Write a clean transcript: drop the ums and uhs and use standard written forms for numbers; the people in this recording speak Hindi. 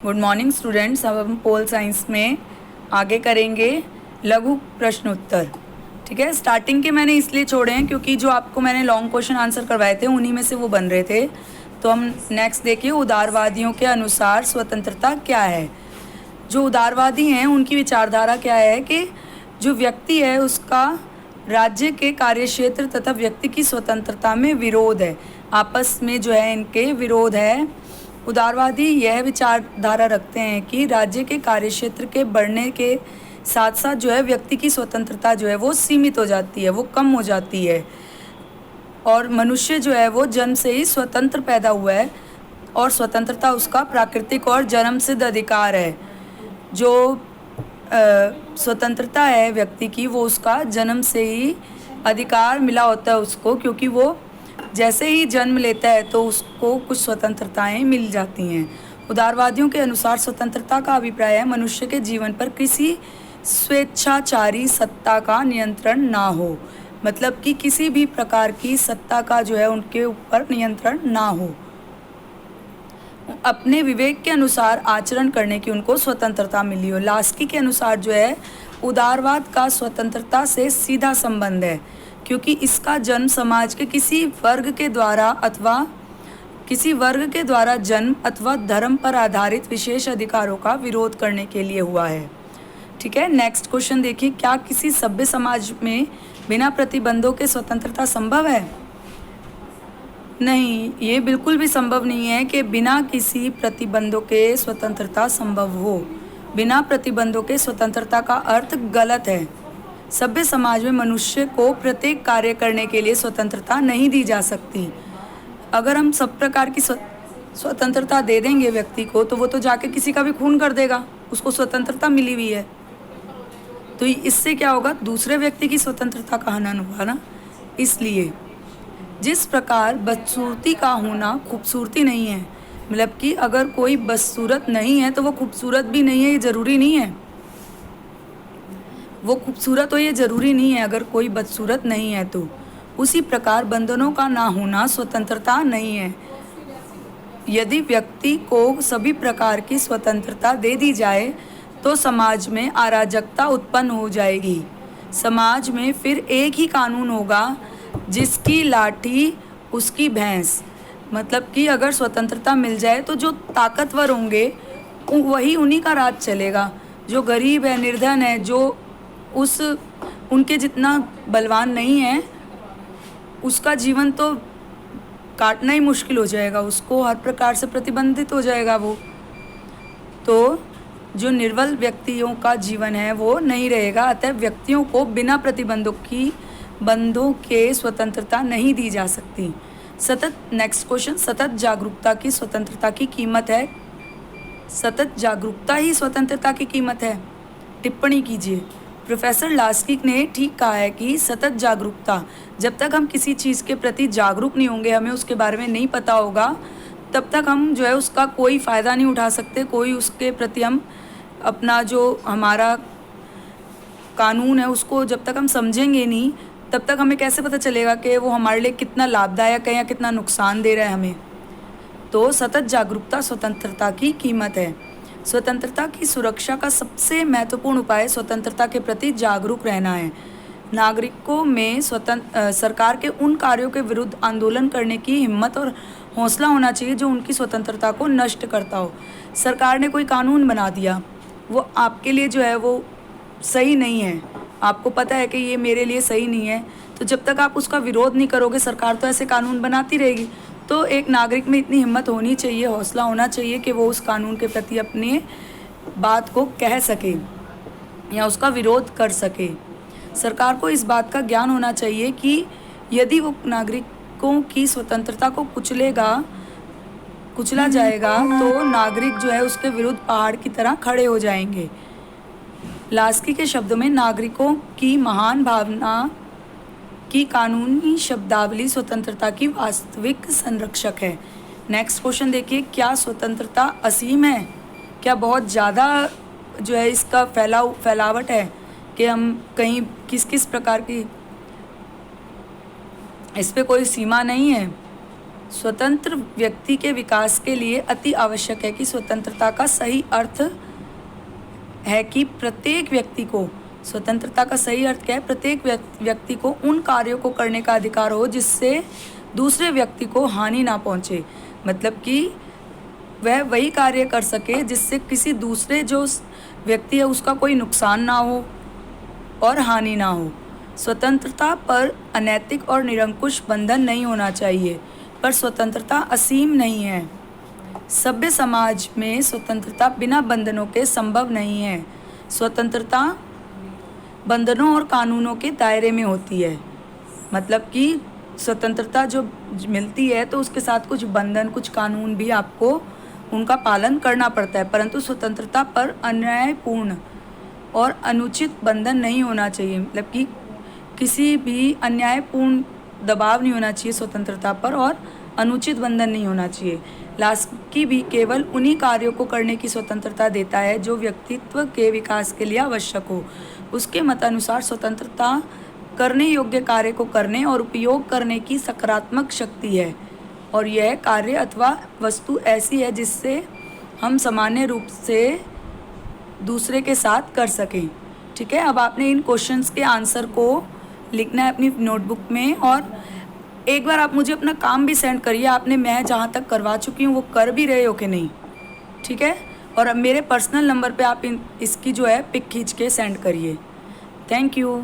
Good morning students. अब हम पोल साइंस में आगे करेंगे लघु प्रश्नोत्तर। ठीक है, स्टार्टिंग के मैंने इसलिए छोड़े हैं क्योंकि जो आपको मैंने लॉन्ग क्वेश्चन आंसर करवाए थे उन्हीं में से वो बन रहे थे। तो हम नेक्स्ट देखिए, उदारवादियों के अनुसार स्वतंत्रता क्या है। जो उदारवादी हैं उनकी विचारधारा क्या है कि जो व्यक्ति है उसका राज्य के कार्यक्षेत्र तथा व्यक्ति की स्वतंत्रता में विरोध है, आपस में जो है इनके विरोध है। उदारवादी यह विचारधारा रखते हैं कि राज्य के कार्यक्षेत्र के बढ़ने के साथ साथ जो है व्यक्ति की स्वतंत्रता जो है वो सीमित हो जाती है, वो कम हो जाती है, और मनुष्य जो है वो जन्म से ही स्वतंत्र पैदा हुआ है और स्वतंत्रता उसका प्राकृतिक और जन्म सिद्ध अधिकार है। जो स्वतंत्रता है व्यक्ति की वो उसका जन्म से ही अधिकार मिला होता है उसको, क्योंकि वो जैसे ही जन्म लेता है तो उसको कुछ स्वतंत्रताएं मिल जाती हैं। उदारवादियों के अनुसार स्वतंत्रता का अभिप्राय है मनुष्य के जीवन पर किसी स्वेच्छाचारी सत्ता का नियंत्रण ना हो, मतलब कि किसी भी प्रकार की सत्ता का जो है उनके ऊपर नियंत्रण ना हो। अपने विवेक के अनुसार आचरण करने की उनको स्वतंत्रता मिली हो। लास्की के अनुसार जो है उदारवाद का स्वतंत्रता से सीधा संबंध है, क्योंकि इसका जन्म समाज के किसी वर्ग के द्वारा जन्म अथवा धर्म पर आधारित विशेष अधिकारों का विरोध करने के लिए हुआ है। ठीक है, नेक्स्ट क्वेश्चन देखिए, क्या किसी सभ्य समाज में बिना प्रतिबंधों के स्वतंत्रता संभव है? नहीं, ये बिल्कुल भी संभव नहीं है कि बिना किसी प्रतिबंधों के स्वतंत्रता संभव हो। बिना प्रतिबंधों के स्वतंत्रता का अर्थ गलत है। सभ्य समाज में मनुष्य को प्रत्येक कार्य करने के लिए स्वतंत्रता नहीं दी जा सकती। अगर हम सब प्रकार की स्वतंत्रता दे देंगे व्यक्ति को तो वो तो जाके किसी का भी खून कर देगा, उसको स्वतंत्रता मिली हुई है। तो इससे क्या होगा, दूसरे व्यक्ति की स्वतंत्रता का हनन हुआ ना। इसलिए जिस प्रकार बदसूरती का होना खूबसूरती नहीं है, मतलब कि अगर कोई बदसूरत नहीं है तो वो खूबसूरत भी नहीं है, ये ज़रूरी नहीं है। वो खूबसूरत हो ये ज़रूरी नहीं है अगर कोई बदसूरत नहीं है तो। उसी प्रकार बंधनों का ना होना स्वतंत्रता नहीं है। यदि व्यक्ति को सभी प्रकार की स्वतंत्रता दे दी जाए तो समाज में अराजकता उत्पन्न हो जाएगी। समाज में फिर एक ही कानून होगा, जिसकी लाठी उसकी भैंस। मतलब कि अगर स्वतंत्रता मिल जाए तो जो ताकतवर होंगे वही उन्हीं का राज चलेगा। जो गरीब है, निर्धन है, जो उनके जितना बलवान नहीं है, उसका जीवन तो काटना ही मुश्किल हो जाएगा, उसको हर प्रकार से प्रतिबंधित हो जाएगा वो। तो जो निर्बल व्यक्तियों का जीवन है वो नहीं रहेगा। अतः व्यक्तियों को बिना बंधों के स्वतंत्रता नहीं दी जा सकती। नेक्स्ट क्वेश्चन, सतत जागरूकता की स्वतंत्रता की कीमत है। सतत जागरूकता ही स्वतंत्रता की कीमत है। टिप्पणी कीजिए। प्रोफेसर लास्की ने ठीक कहा है कि सतत जागरूकता, जब तक हम किसी चीज़ के प्रति जागरूक नहीं होंगे, हमें उसके बारे में नहीं पता होगा, तब तक हम जो है उसका कोई फ़ायदा नहीं उठा सकते। कोई उसके प्रति हम अपना जो हमारा कानून है उसको जब तक हम समझेंगे नहीं, तब तक हमें कैसे पता चलेगा कि वो हमारे लिए कितना लाभदायक है या कितना नुकसान दे रहा है हमें। तो सतत जागरूकता स्वतंत्रता की कीमत है। स्वतंत्रता की सुरक्षा का सबसे महत्वपूर्ण उपाय स्वतंत्रता के प्रति जागरूक रहना है। नागरिकों में सरकार के उन कार्यों के विरुद्ध आंदोलन करने की हिम्मत और हौसला होना चाहिए जो उनकी स्वतंत्रता को नष्ट करता हो। सरकार ने कोई कानून बना दिया, वो आपके लिए जो है वो सही नहीं है, आपको पता है कि ये मेरे लिए सही नहीं है, तो जब तक आप उसका विरोध नहीं करोगे सरकार तो ऐसे कानून बनाती रहेगी। तो एक नागरिक में इतनी हिम्मत होनी चाहिए, हौसला होना चाहिए कि वो उस कानून के प्रति अपने बात को कह सके या उसका विरोध कर सके। सरकार को इस बात का ज्ञान होना चाहिए कि यदि वो नागरिकों की स्वतंत्रता को कुचला जाएगा तो नागरिक जो है उसके विरुद्ध पहाड़ की तरह खड़े हो जाएंगे। लास्की के शब्दों में नागरिकों की महान भावना की कानूनी शब्दावली स्वतंत्रता की वास्तविक संरक्षक है। नेक्स्ट क्वेश्चन देखिए, क्या स्वतंत्रता असीम है? क्या बहुत ज़्यादा जो है इसका फैलावट है कि हम कहीं किस प्रकार की, इस पे कोई सीमा नहीं है? स्वतंत्र व्यक्ति के विकास के लिए अति आवश्यक है कि स्वतंत्रता का सही अर्थ है कि प्रत्येक व्यक्ति को, स्वतंत्रता का सही अर्थ क्या है, प्रत्येक व्यक्ति को उन कार्यों को करने का अधिकार हो जिससे दूसरे व्यक्ति को हानि ना पहुंचे। मतलब कि वह वही कार्य कर सके जिससे किसी दूसरे जो व्यक्ति है उसका कोई नुकसान ना हो और हानि ना हो। स्वतंत्रता पर अनैतिक और निरंकुश बंधन नहीं होना चाहिए, पर स्वतंत्रता असीम नहीं है। सभ्य समाज में स्वतंत्रता बिना बंधनों के संभव नहीं है। स्वतंत्रता बंधनों और कानूनों के दायरे में होती है। मतलब कि स्वतंत्रता जो मिलती है तो उसके साथ कुछ बंधन, कुछ कानून भी आपको उनका पालन करना पड़ता है, परंतु स्वतंत्रता पर अन्यायपूर्ण और अनुचित बंधन नहीं होना चाहिए। मतलब कि किसी भी अन्यायपूर्ण दबाव नहीं होना चाहिए स्वतंत्रता पर, और अनुचित बंधन नहीं होना चाहिए। लास्की भी केवल उन्हीं कार्यों को करने की स्वतंत्रता देता है जो व्यक्तित्व के विकास के लिए आवश्यक हो। उसके मतानुसार स्वतंत्रता करने योग्य कार्य को करने और उपयोग करने की सकारात्मक शक्ति है, और यह कार्य अथवा वस्तु ऐसी है जिससे हम सामान्य रूप से दूसरे के साथ कर सकें। ठीक है, अब आपने इन क्वेश्चंस के आंसर को लिखना है अपनी नोटबुक में, और एक बार आप मुझे अपना काम भी सेंड करिए, आपने मैं जहाँ तक करवा चुकी हूँ वो कर भी रहे हो कि नहीं। ठीक है, और अब मेरे पर्सनल नंबर पे आप इसकी जो है पिक खींच के सेंड करिए। Thank you.